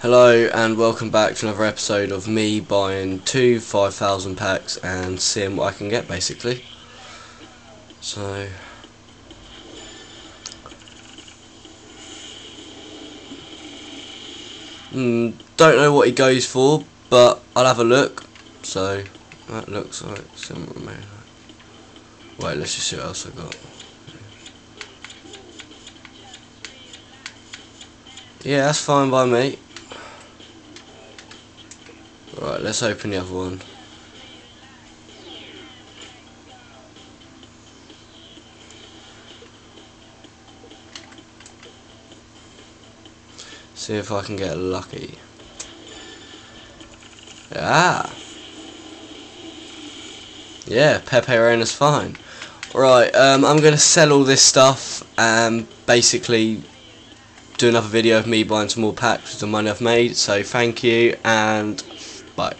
Hello and welcome back to another episode of me buying two 5,000 packs and seeing what I can get, basically. So don't know what he goes for, but I'll have a look. So that looks like similar. Wait, let's just see what else I got. Yeah, that's fine by me. Right, let's open the other one. See if I can get lucky. Ah! Yeah, Pepe Reina's fine. Right, I'm going to sell all this stuff and basically do another video of me buying some more packs with the money I've made. So thank you and bye.